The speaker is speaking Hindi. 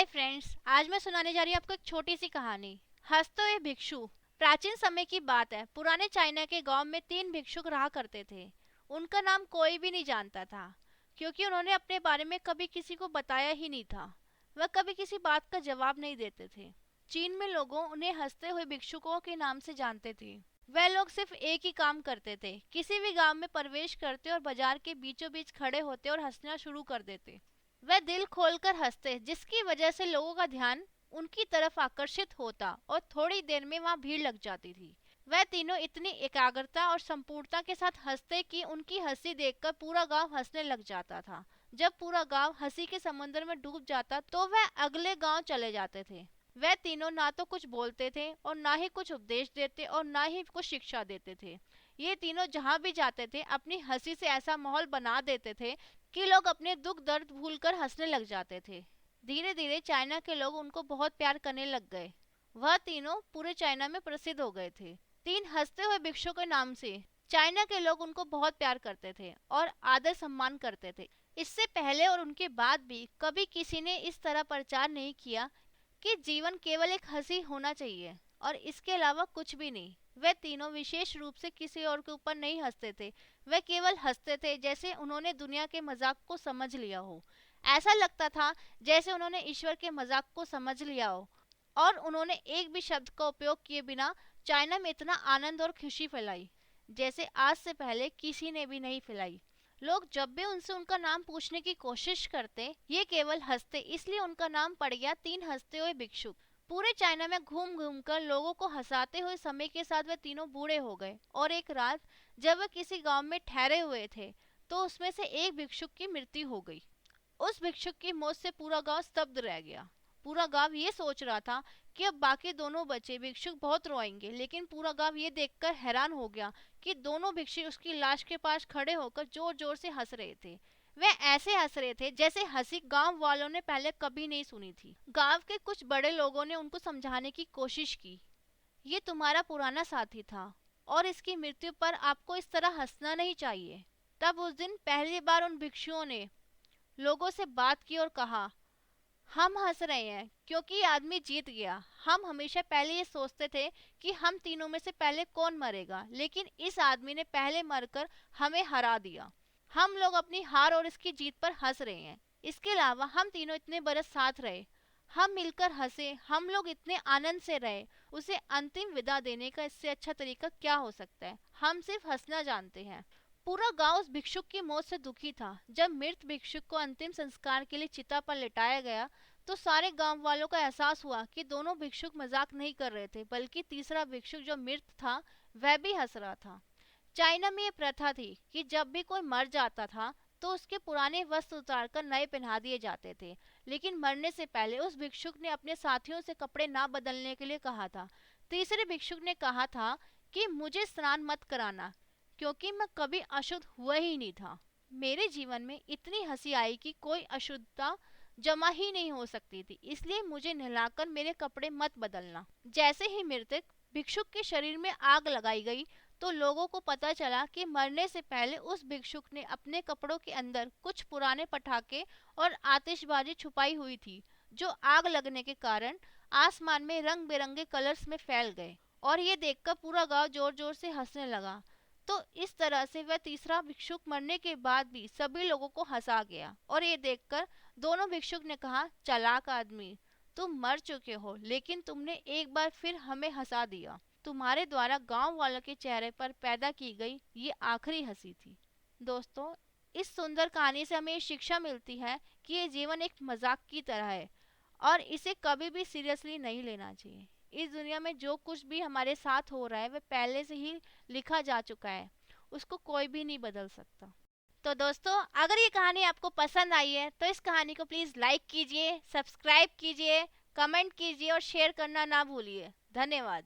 हाय फ्रेंड्स, आज मैं सुनाने जा रही हूँ आपको एक छोटी सी कहानी। हंसते हुए भिक्षु। प्राचीन समय की बात है। पुराने चाइना के गांव में 3 भिक्षुक रहा करते थे। उनका नाम कोई भी नहीं जानता था, क्योंकि उन्होंने अपने बारे में कभी किसी को बताया ही नहीं था। वह कभी किसी बात का जवाब नहीं देते थे। चीन में लोगों उन्हें हंसते हुए भिक्षुकों के नाम से जानते थे। वह लोग सिर्फ एक ही काम करते थे, किसी भी गांव में प्रवेश करते और बाजार के बीचों बीच खड़े होते और हंसना शुरू कर देते। वह दिल खोलकर हंसते, जिसकी वजह से लोगों का ध्यान उनकी तरफ आकर्षित होता और थोड़ी देर में वहां भीड़ लग जाती थी। वह तीनों इतनी एकाग्रता और संपूर्णता के साथ हंसते कि उनकी हंसी देखकर पूरा गांव हंसने लग जाता था। जब पूरा गांव हंसी के समुद्र में डूब जाता तो वह अगले गांव चले जाते थे। वह तीनों ना तो कुछ बोलते थे और ना ही कुछ उपदेश देते और ना ही कुछ शिक्षा देते थे। ये तीनों जहां भी जाते थे अपनी हंसी से ऐसा माहौल बना देते थे कि लोग अपने दुख दर्द भूलकर हंसने लग जाते थे। धीरे धीरे चाइना के लोग उनको बहुत प्यार करने लग गए। वह तीनों पूरे चाइना में प्रसिद्ध हो गए थे। 3 हंसते हुए भिक्षु के नाम से चाइना के लोग उनको बहुत प्यार करते थे और आदर सम्मान करते थे। इससे पहले और उनके बाद भी कभी किसी ने इस तरह प्रचार नहीं किया कि जीवन केवल एक हंसी होना चाहिए और इसके अलावा कुछ भी नहीं। वे तीनों विशेष रूप से किसी और के ऊपर नहीं हंसते थे। वे केवल हंसते थे जैसे उन्होंने दुनिया के मजाक को समझ लिया हो। ऐसा लगता था जैसे उन्होंने ईश्वर के मजाक को समझ लिया हो और उन्होंने एक भी शब्द का उपयोग किए बिना चाइना में इतना आनंद और खुशी फैलाई जैसे आज से पहले किसी ने भी नहीं फैलाई। लोग जब भी उनसे उनका नाम पूछने की कोशिश करते, ये केवल हंसते, इसलिए उनका नाम पड़ गया 3 हंसते हुए भिक्षुक। पूरे चाइना में घूम घूम कर लोगों को हंसाते हुए समय के साथ वे तीनों बूढ़े हो गए और एक रात जब वे किसी गांव में ठहरे हुए थे तो उसमें से एक भिक्षुक की मृत्यु हो गई। उस भिक्षुक की मौत से पूरा गांव स्तब्ध रह गया। पूरा गांव ये सोच रहा था कि अब बाकी दोनों बचे भिक्षुक बहुत रोएंगे, लेकिन पूरा गांव ये देखकर हैरान हो गया कि दोनों भिक्षुक उसकी लाश के पास खड़े होकर जोर जोर से हंस रहे थे। वे ऐसे हंस रहे थे जैसे हंसी गांव वालों ने पहले कभी नहीं सुनी थी। गांव के कुछ बड़े लोगों ने उनको समझाने की कोशिश की। ये तुम्हारा पुराना साथी था और इसकी मृत्यु पर आपको इस तरह हंसना नहीं चाहिए। तब उस दिन पहली बार उन भिक्षुओं ने लोगों से बात की और कहा, हम हंस रहे हैं क्योंकि ये आदमी जीत गया। हम हमेशा पहले ये सोचते थे कि हम तीनों में से पहले कौन मरेगा, लेकिन इस आदमी ने पहले मरकर हमें हरा दिया। हम लोग अपनी हार और इसकी जीत पर हंस रहे हैं। इसके अलावा हम तीनों इतने बरस साथ रहे, हम मिलकर हंसे, हम लोग इतने आनंद से रहे। उसे अंतिम विदा देने का इससे अच्छा तरीका क्या हो सकता है। हम सिर्फ हंसना जानते हैं। पूरा गांव उस भिक्षुक की मौत से दुखी था। जब मृत भिक्षुक को अंतिम संस्कार के लिए चिता पर लिटाया गया तो सारे गांव वालों को एहसास हुआ कि दोनों भिक्षुक मजाक नहीं कर रहे थे, बल्कि तीसरा भिक्षुक जो मृत था वह भी हंस रहा था। चाइना में ये प्रथा थी कि जब भी कोई मर जाता था तो उसके पुराने वस्त्र उतारकर नए पहना दिए जाते थे, लेकिन मरने से पहले उस भिक्षुक ने अपने साथियों से कपड़े ना बदलने के लिए कहा था। तीसरे भिक्षुक ने कहा था कि मुझे स्नान मत कराना, क्योंकि मैं कभी अशुद्ध हुआ ही नहीं था। मेरे जीवन में इतनी हंसी आई कि कोई अशुद्धता जमा ही नहीं हो सकती थी, इसलिए मुझे नहलाकर मेरे कपड़े मत बदलना। जैसे ही मृतक भिक्षुक के शरीर में आग लगाई गई तो लोगों को पता चला कि मरने से पहले उस भिक्षुक ने अपने कपड़ों के अंदर कुछ पुराने पटाखे और आतिशबाजी छुपाई हुई थी, जो आग लगने के कारण आसमान में रंग बिरंगे कलर्स में फैल गए। और ये देखकर पूरा गांव जोर जोर से हंसने लगा। तो इस तरह से वह तीसरा भिक्षुक मरने के बाद भी सभी लोगों को हंसा गया। और ये देखकर दोनों भिक्षुक ने कहा, चालाक आदमी, तुम मर चुके हो, लेकिन तुमने एक बार फिर हमें हंसा दिया। तुम्हारे द्वारा गांव वालों के चेहरे पर पैदा की गई ये आखिरी हंसी थी। दोस्तों, इस सुंदर कहानी से हमें शिक्षा मिलती है कि ये जीवन एक मजाक की तरह है और इसे कभी भी सीरियसली नहीं लेना चाहिए। इस दुनिया में जो कुछ भी हमारे साथ हो रहा है वह पहले से ही लिखा जा चुका है, उसको कोई भी नहीं बदल सकता। तो दोस्तों, अगर ये कहानी आपको पसंद आई है तो इस कहानी को प्लीज़ लाइक कीजिए, सब्सक्राइब कीजिए, कमेंट कीजिए और शेयर करना ना भूलिए। धन्यवाद।